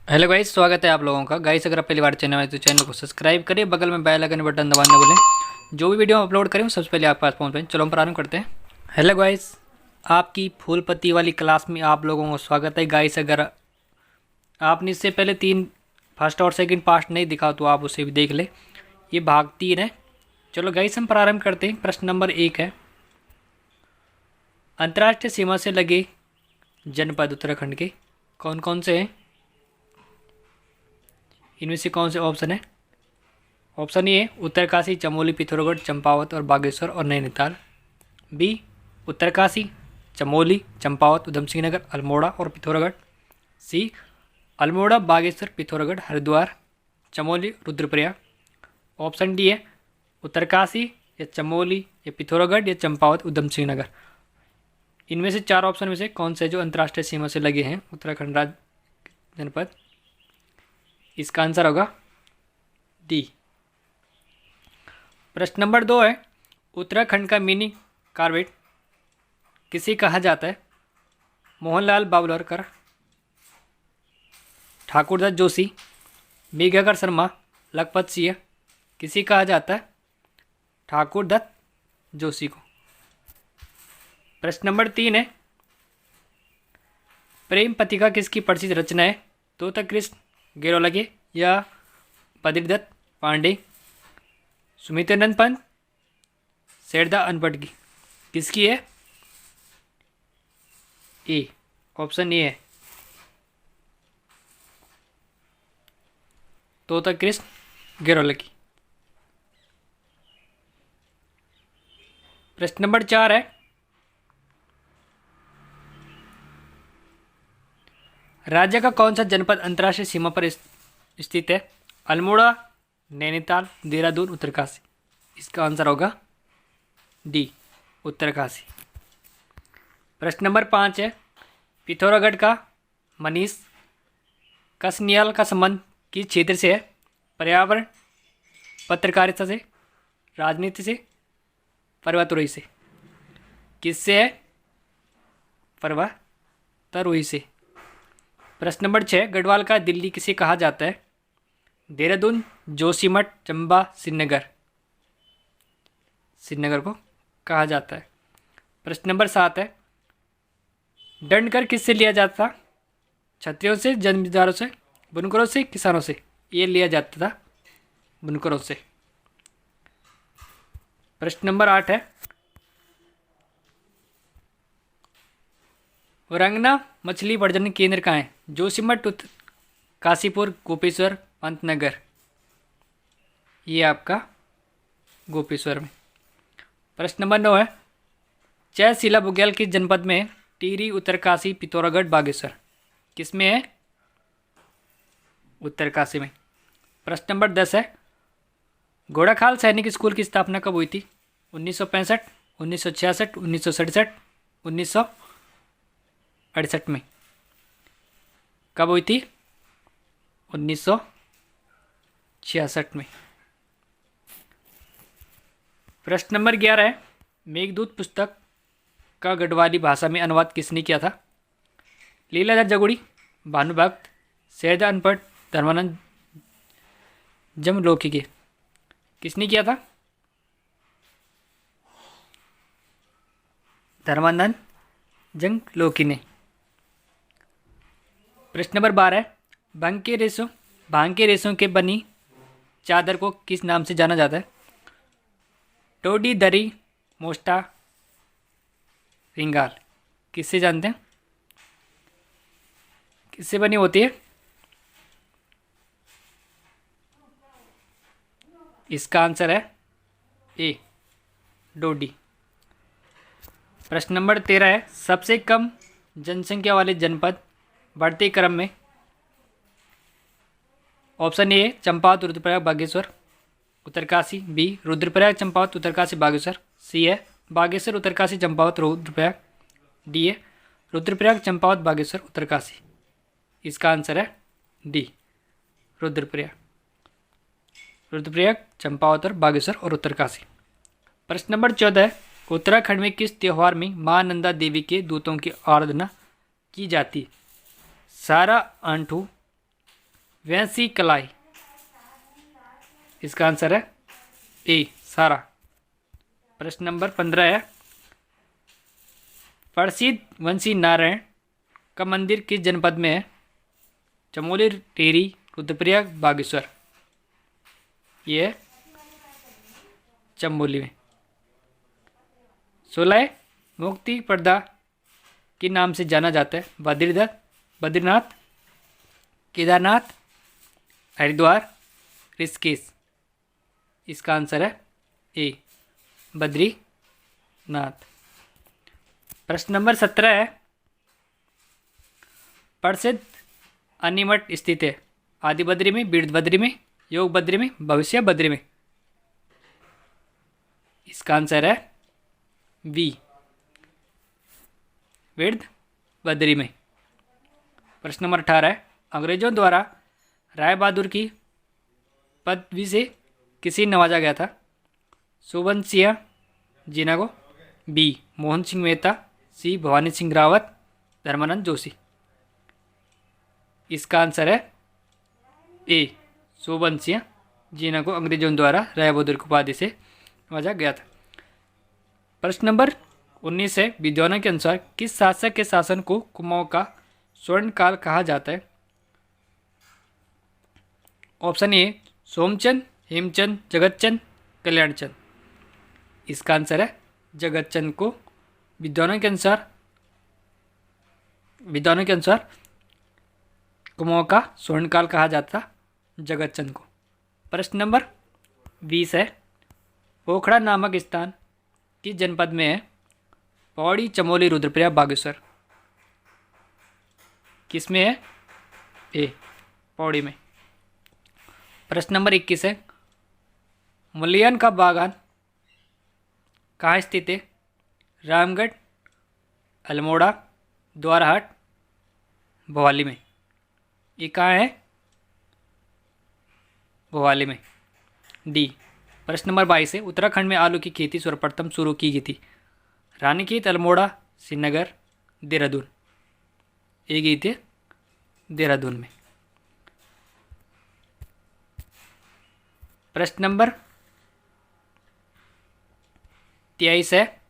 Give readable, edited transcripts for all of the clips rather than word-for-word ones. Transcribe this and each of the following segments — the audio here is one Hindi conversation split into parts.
हेलो गाइस, स्वागत है आप लोगों का। गाइस अगर आप पहली बार चैनल में तो चैनल को सब्सक्राइब करिए, बगल में बेल आइकन बटन दबाना भूलें। जो भी वीडियो हम अपलोड करें वो सबसे पहले आपके पास पहुंच पाए। चलो हम प्रारंभ करते हैं। हेलो गाइस, आपकी फूल पत्ती वाली क्लास में आप लोगों को स्वागत है। गाइस अगर आपने इससे पहले तीन फर्स्ट और सेकंड पार्ट नहीं दिखा तो आप उसे भी देख ले। ये भाग 3 है। चलो गाइस हम प्रारंभ करते हैं। प्रश्न नंबर 1 है, अंतर्राष्ट्रीय सीमा से लगे जनपद उत्तराखंड के कौन कौन से हैं? इनमें से कौन से ऑप्शन है? ऑप्शन ए उत्तरकाशी, चमोली, पिथौरागढ़, चंपावत और बागेश्वर और नैनीताल। बी उत्तरकाशी, चमोली, चंपावत, उधम सिंह नगर, अल्मोड़ा और पिथौरागढ़। सी अल्मोड़ा, बागेश्वर, पिथौरागढ़, हरिद्वार, चमोली, रुद्रप्रयाग। ऑप्शन डी है उत्तरकाशी या चमोली या पिथौरागढ़ या चंपावत, उधम सिंह नगर। इनमें से 4 ऑप्शन में से कौन से जो अंतर्राष्ट्रीय सीमा से लगे हैं उत्तराखंड राज्य जनपद? इसका आंसर होगा डी। प्रश्न नंबर 2 है, उत्तराखंड का मिनी कार्बेट किसे कहा जाता है? मोहनलाल बावलकर, ठाकुरदत्त जोशी, मेघाकर शर्मा, लखपत सिंह। किसे कहा जाता है? ठाकुरदत्त जोशी को। प्रश्न नंबर 3 है, प्रेम पत्रिका किसकी प्रसिद्ध रचना है? तोता कृष्ण गेरोलगे या बद्रीदत्त पांडे, सुमित्रानंद पंत, शेरदा अनपढ़ की। किसकी है? ए, ऑप्शन ए है तोता कृष्ण गेरोलगी। प्रश्न नंबर 4 है, राज्य का कौन सा जनपद अंतर्राष्ट्रीय सीमा पर स्थित है? अल्मोड़ा, नैनीताल, देहरादून, उत्तरकाशी। इसका आंसर होगा डी, उत्तरकाशी। प्रश्न नंबर 5 है, पिथौरागढ़ का मनीष कसनियाल का संबंध किस क्षेत्र से है? पर्यावरण, पत्रकारिता से, राजनीति से, पर्वतारोही से। किससे है? पर्वतारोही से। प्रश्न नंबर 6, गढ़वाल का दिल्ली किसे कहा जाता है? देहरादून, जोशीमठ, चंबा, श्रीनगर। श्रीनगर को कहा जाता है। प्रश्न नंबर 7 है, दंड कर किससे लिया जाता था? क्षत्रियों से, जमींदारों से, बुनकरों से, किसानों से। ये लिया जाता था बुनकरों से। प्रश्न नंबर 8 है, रंगना मछली प्रजनन केंद्र कहाँ है? जोशीमठ, काशीपुर, गोपेश्वर, पंतनगर। ये आपका गोपेश्वर में। प्रश्न नंबर 9 है, जयशिला बुग्याल किस जनपद में है? टिहरी, उत्तरकाशी, पिथौरागढ़, बागेश्वर। किस में है? उत्तरकाशी में। प्रश्न नंबर 10 है, घोड़ाखाल सैनिक स्कूल की स्थापना कब हुई थी? 1965, 1966, 1967, 1968 में। कब हुई थी? 1966 में। प्रश्न नंबर 11 है, मेघदूत पुस्तक का गढ़वाली भाषा में अनुवाद किसने किया था? लीलाधर जगुड़ी, भानुभक्त, शेरदा अनपढ़, धर्मानंद जमलोकी के। किसने किया था? धर्मानंद जमलोकी ने। प्रश्न नंबर 12 है, भांग के रेशों के बनी चादर को किस नाम से जाना जाता है? टोडी, दरी, मोस्टा, रिंगाल। किससे जानते हैं? किससे बनी होती है? इसका आंसर है ए, डोडी। प्रश्न नंबर 13 है, सबसे कम जनसंख्या वाले जनपद बढ़ते क्रम में? Option A Champawat, Rudraprayag, Bageshwar, Uttarkashi. B Rudraprayag, Champawat, Uttarkashi, Bageshwar. C है बागेश्वर, उत्तरकाशी, चंपावत, रुद्रप्रयाग। डी है रुद्रप्रयाग, चंपावत, बागेश्वर, उत्तरकाशी। इसका आंसर है डी, रुद्रप्रयाग। रुद्रप्रयाग, चंपावत और बागेश्वर और उत्तरकाशी। प्रश्न नंबर 14 है, उत्तराखंड में किस त्यौहार में मां नंदा देवी के दूतों की आराधना की जाती? सारा आंठू, वैसी कलाई। इसका आंसर है ए सारा। प्रश्न नंबर 15 है, प्रसिद्ध वंशी नारायण का मंदिर किस जनपद में है? चमोली, टिहरी, रुद्रप्रयाग, बागेश्वर। ये है चमोली में। 16 मुक्ति पर्दा के नाम से जाना जाता है? बद्रीनाथ, केदारनाथ, हरिद्वार, ऋषिकेश। इसका आंसर है ए बद्रीनाथ। प्रश्न नंबर 17 है, प्रसिद्ध अनिमठ स्थित है? आदि बद्री में, बीड़ बद्री में, योग बद्री में, भविष्य बद्री में। इसका आंसर है बी बीड़ बद्री में। प्रश्न नंबर 18 है, अंग्रेजों द्वारा राय बहादुर की पदवी से किसे नवाजा गया था? सुबन सिंह जीना को, बी मोहन सिंह मेहता, सी भवानी सिंह रावत, धर्मानंद जोशी। इसका आंसर है ए सोबन सिंह जीना को अंग्रेजों द्वारा राय बहादुर की उपाधि से नवाजा गया था। प्रश्न नंबर 19 है, विद्वानों के अनुसार किस शासक के शासन को कुमाऊं का स्वर्ण काल कहा जाता है? Option A Somchand, Hemchand, Jagatchand, Kalyanchand. इसका आंसर है जगतचंद को विद्वानों के अनुसार कुमाऊं का स्वर्णकाल कहा जाता जगतचंद को। प्रश्न नंबर 20 है, पोखड़ा नामक स्थान किस जनपद में है? पौड़ी, चमोली, रुद्रप्रयाग, बागेश्वर। किस में है? ए पौड़ी में। प्रश्न नंबर 21 है, मुलियन का बागान कहाँ स्थित है? रामगढ़, अल्मोड़ा, द्वाराहाट, भवाली में। ये कहाँ है? भवाली में, डी। प्रश्न नंबर 22 है, उत्तराखंड में आलू की खेती सर्वप्रथम शुरू की गई थी? रानीखेत, अल्मोड़ा, श्रीनगर, देहरादून। ये गई थी देहरादून में। प्रश्न नंबर 23 है,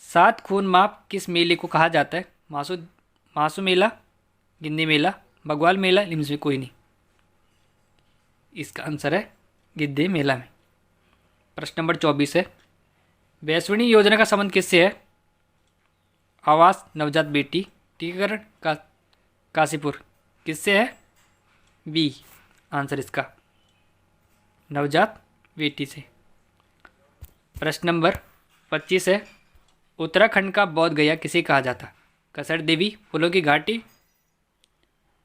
7 खून माप किस मेले को कहा जाता है? मासू मेला, गिन्नी मेला, बगवाल मेला, लिम्स में कोई नहीं। इसका आंसर है गिद्दी मेला में। प्रश्न नंबर 24 है, वैश्विनी योजना का संबंध किससे है? आवास, नवजात बेटी, टीकाकरण, काशीपुर। किससे है? बी आंसर इसका नवजात बेटी से। प्रश्न नंबर 25 है, उत्तराखंड का बौद्ध गया किसे कहा जाता? कसर देवी, फूलों की घाटी,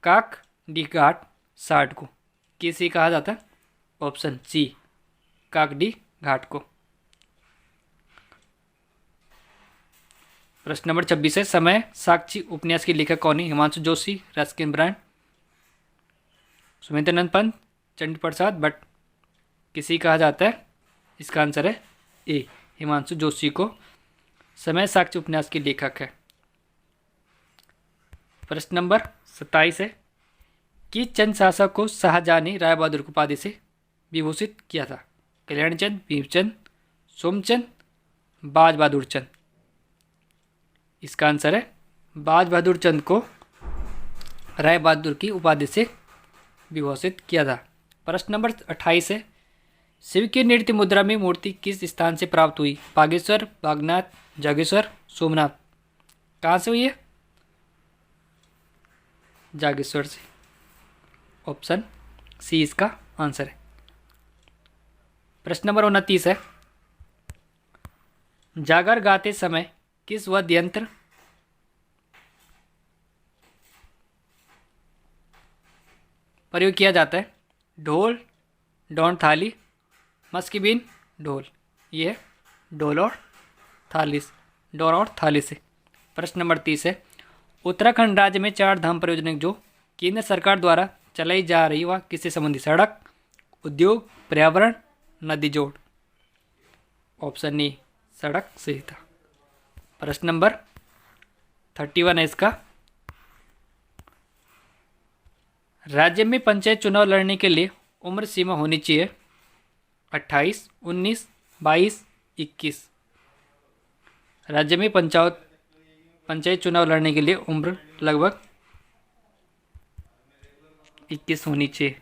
काक डी घाट, साठ को। किसे कहा जाता? ऑप्शन सी काकडी घाट को। प्रश्न नंबर 26 है, समय साक्षी उपन्यास के लेखक कौन है? Himanshu Joshi, Ruskin brand, Sumitranand Pant, Chandi Prasad Bhatt. किसे कहा जाता है? इसका आंसर है ए हिमांशु जोशी को समय साक्षी उपन्यास के लेखक है। प्रश्न नंबर 27 है, किस चंद शासक को शाहजहां ने राय बहादुर की उपाधि से विभूषित किया था? कल्याणचंद, भीमचंद, सोमचंद, बाज बहादुर चंद। इसका आंसर है बाज बहादुर चंद को राय बहादुर की उपाधि से विभूषित किया था। प्रश्न नंबर 28 है, शिव की नृत्य मुद्रा में मूर्ति किस स्थान से प्राप्त हुई? बागेश्वर, बागनाथ, जागेश्वर, सोमनाथ। कहाँ से हुई है? जागेश्वर से। ऑप्शन सी इसका आंसर है। प्रश्न नंबर 29 है, जागर गाते समय किस वाद्य यंत्र प्रयोग किया जाता है? ढोल, डौंड थाली, मस्किबीन, ढोल। ये ढोल और थाली से। प्रश्न नंबर 30 है, उत्तराखंड राज्य में 4 धाम परियोजना जो केंद्र सरकार द्वारा चलाई जा रही वह किससे संबंधित? सड़क, उद्योग, पर्यावरण, नदी जोड़। ऑप्शन ए सड़क सही था। प्रश्न नंबर 31 है इसका, राज्य में पंचायत चुनाव लड़ने के लिए उम्र सीमा होनी चाहिए 28, 19, 22, 21। राज्य में पंचायत चुनाव लड़ने के लिए उम्र लगभग 21 होनी चाहिए।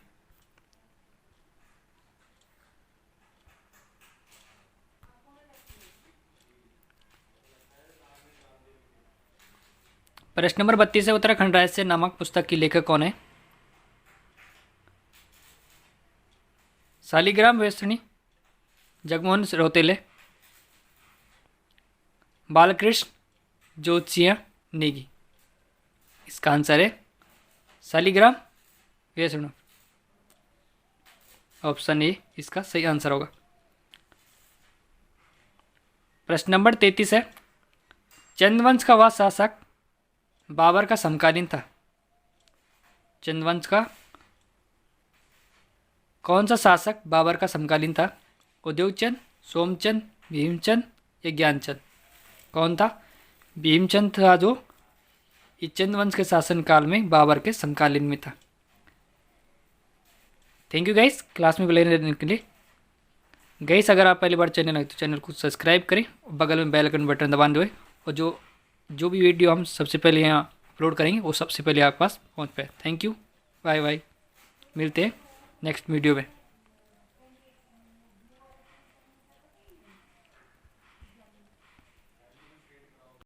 प्रश्न नंबर 32 है, उत्तराखंड रहस्य नामक पुस्तक की लेखक कौन है? शालिग्राम वेसणी, जगमोहन रोतेले, बालकृष्ण जोत्सिया नेगी। इसका आंसर है शालिग्राम वेसणु। ऑप्शन ए इसका सही आंसर होगा। प्रश्न नंबर 33 है, चंद्रवंश का वह शासक बाबर का समकालीन था। चंद्रवंश का कौन सा शासक बाबर का समकालीन था? उद्योगचंद, सोमचंद, भीमचंद या ज्ञानचंद? कौन था? भीमचंद था, जो इस चंद्रवंश के शासनकाल में बाबर के समकालीन में था। थैंक यू गाइस क्लास में रहने के लिए। गाइस अगर आप पहली बार चैनल है तो चैनल को सब्सक्राइब करें और बगल में बेल आइकन बटन दबा दें, और जो भी वीडियो हम सबसे पहले यहाँ अपलोड करेंगे वो सबसे पहले आपके पास पहुँच पाए। थैंक यू, बाय बाय, मिलते हैं नेक्स्ट वीडियो में।